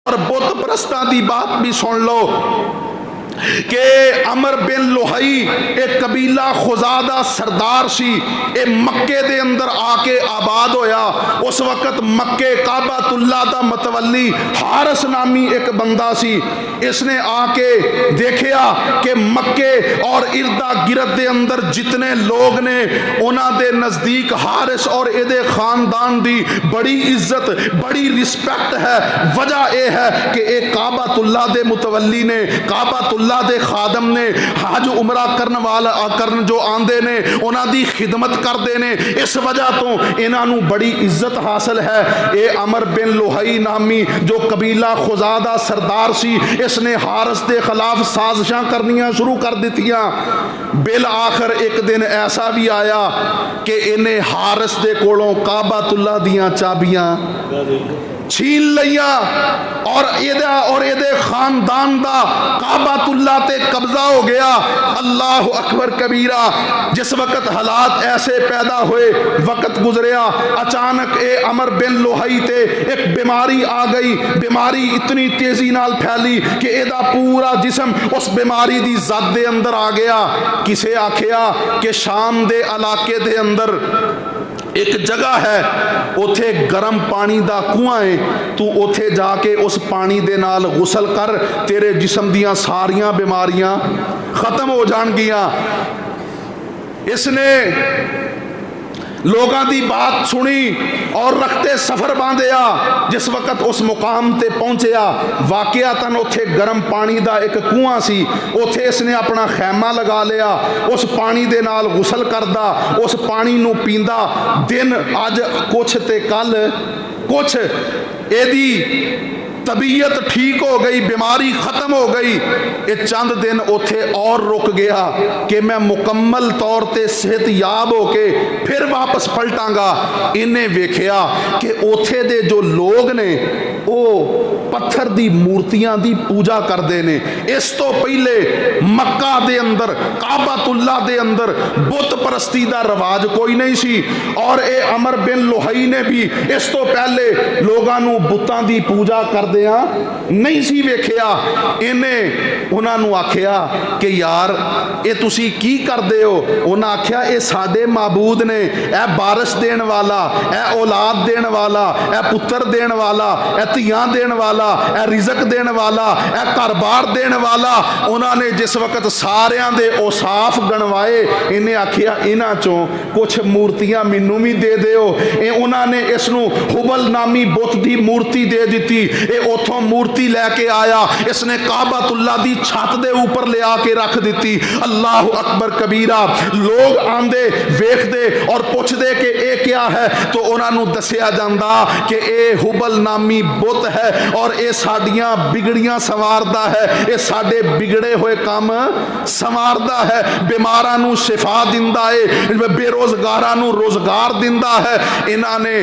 اور بت پرستاں دی بات بھی سن لو کہ عمر بن لوہی ایک قبیلہ خزادہ سردار سی، اے مکے دے اندر آ کے آباد ہویا۔ اس وقت مکے کعبۃ اللہ دا متولی حارث نامی ایک بندہ سی، اس نے آ کے دیکھیا کہ مکے اور اردا گرد دے اندر جتنے لوگ نے انہاں دے نزدیک حارث اور ایدے خاندان دی بڑی عزت بڑی رسپیکٹ ہے۔ وجہ اے ہے کہ اے کعبۃ اللہ دے متولی نے، کعبۃ اللہ دے خادم نے، حج عمرہ کرن جو آندے نے انہاں دی خدمت کردے نے، اس وجہ تو انہاں نو بڑی عزت حاصل ہے۔ اے عمر بن لوہی نامی جو قبیلہ خزادہ سردار سی، اس نے حارث دے خلاف سازشاں کرنیاں شروع کر دیتیاں۔ بالآخر ایک دن ایسا بھی آیا کہ انہیں حارث دے کولوں کعبۃ اللہ دیاں چابیاں چھین لیا اور ایدے خاندان دا کعبۃ اللہ تے قبضہ ہو گیا۔ اللہ اکبر کبیرہ۔ جس وقت حالات ایسے پیدا ہوئے، وقت گزریا، اچانک اے عمر بن لوہی تے ایک بیماری آ گئی۔ بیماری اتنی تیزی نال پھیلی کہ ایدا پورا جسم اس بیماری دی زد دے اندر آ گیا۔ کسے آکھیا کہ شام دے علاقے دے اندر ایک جگہ ہے، اوتھے گرم پانی دا کنواں ہے، تو اوتھے جا کے اس پانی دے نال غسل کر، تیرے جسم دیاں ساریاں بیماریاں ختم ہو جان گیاں۔ اس نے لوگاں دی بات سنی اور رکھتے سفر باندھیا۔ جس وقت اس مقام تے پہنچیا، واقعاتاً اوتھے گرم پانی دا ایک کنواں سی، اوتھے اس نے اپنا خیمہ لگا لیا، اس پانی دے نال غسل کردا، اس پانی نو پیندا۔ دن اج کچھ تے کل کچھ، ایدی طبیعت ٹھیک ہو گئی، بیماری ختم ہو گئی۔ یہ چند دن اوتھے اور رک گیا کہ میں مکمل طور تے صحت یاب ہو کے پھر واپس پلٹاں گا۔ انہیں ویکھیا کہ اوتھے دے جو لوگ نے او پتھر دی مورتیاں دی پوجا کردے نے۔ اس تو پہلے مکہ دے اندر کعبۃ اللہ دے اندر بت پرستی دا رواج کوئی نہیں سی، اور اے عمر بن لوہی نے بھی اس تو پہلے لوگاں نو بتاں دی پوجا کردے نہیں سی ویکھیا۔ انہاں نو آکھیا کہ یار اے تسی کی کردے ہو؟ انہاں آکھیا اے ساڈے معبود نے، اے بارش دین والا، اے اولاد دین والا، اے پتر دین والا، اے تیاں دین والا، اے رزق دین والا، اے کاروبار دین والا۔ انہاں نے جس وقت ساریاں دے اوصاف گنوائے، انہیں آکھیا انہاں چوں کچھ مورتیاں مینوں بھی دے دیو۔ انہاں نے اس نو ہوبل نامی بت دی مورتی دے دیتی۔ اتھوں مورتی لے کے آیا، اس نے کعبۃ اللہ دی چھت دے اوپر لے آ کے رکھ دیتی۔ اللہ اکبر کبیرہ۔ لوگ آندے ویکھ دے اور پوچھ دے کہ اے کیا ہے، تو انہاں نو دسیا جاندا کہ اے ہوبل نامی بت ہے اور اے ساڈیاں بگڑیاں سنواردا ہے، اے ساڈے بگڑے ہوئے کام سنواردا ہے، بیماراں نو شفا دیندا ہے، بے روزگاراں نو روزگار دیندا ہے۔ انہاں نے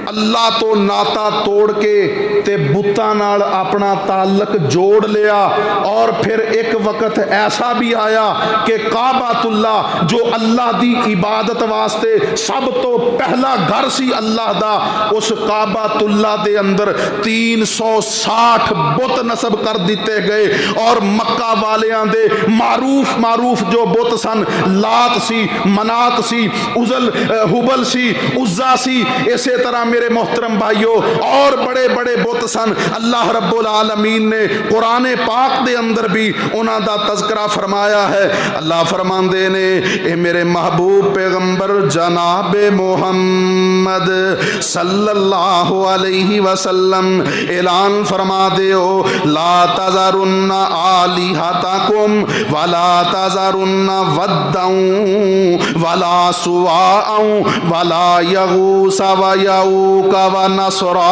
اللہ تو ناتا توڑ کے تے بتاں نال اپنا تعلق جوڑ لیا۔ اور پھر ایک وقت ایسا بھی آیا کہ کعبۃ اللہ جو اللہ دی عبادت واسطے سب تو پہلا گھر سی اللہ دا، اس کعبۃ اللہ دے اندر 360 بت نصب کر دیتے گئے، اور مکہ والیاں دے معروف جو بت سن، لات سی، منات سی، ہبل سی، عزا سی، اسی طرح میرے محترم بھائیوں اور بڑے بڑے بت سن۔ اللہ رب العالمین نے قرآن پاک دے اندر بھی انہاں دا تذکرہ فرمایا ہے۔ اللہ فرماندے نے اے میرے محبوب پیغمبر جناب محمد صلی اللہ علیہ وسلم اعلان فرما دیو، لا تذرن آلہتکم ولا تذرن ودا ولا سواء ولا یغوث ویعوق ونسرا۔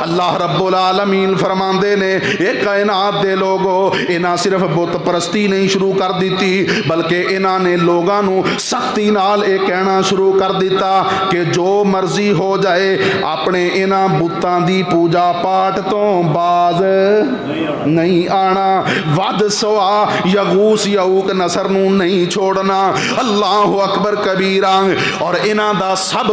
اللہ رب العالمین فرماندے نے اے کائنات دے لوگو، انہاں صرف بت پرستی نہیں شروع کر دیتی، بلکہ انہاں نے لوگاں نو سختی نال اے کہنا شروع کر دیتا کہ جو مرضی ہو جائے اپنے انہاں بتاں دی پوجا پاٹ تو باز نہیں آنا، ود سوا یغوث یعوق نصر نو نہیں چھوڑنا۔ اللہ اکبر کبیرہ۔ اور انہاں دا سب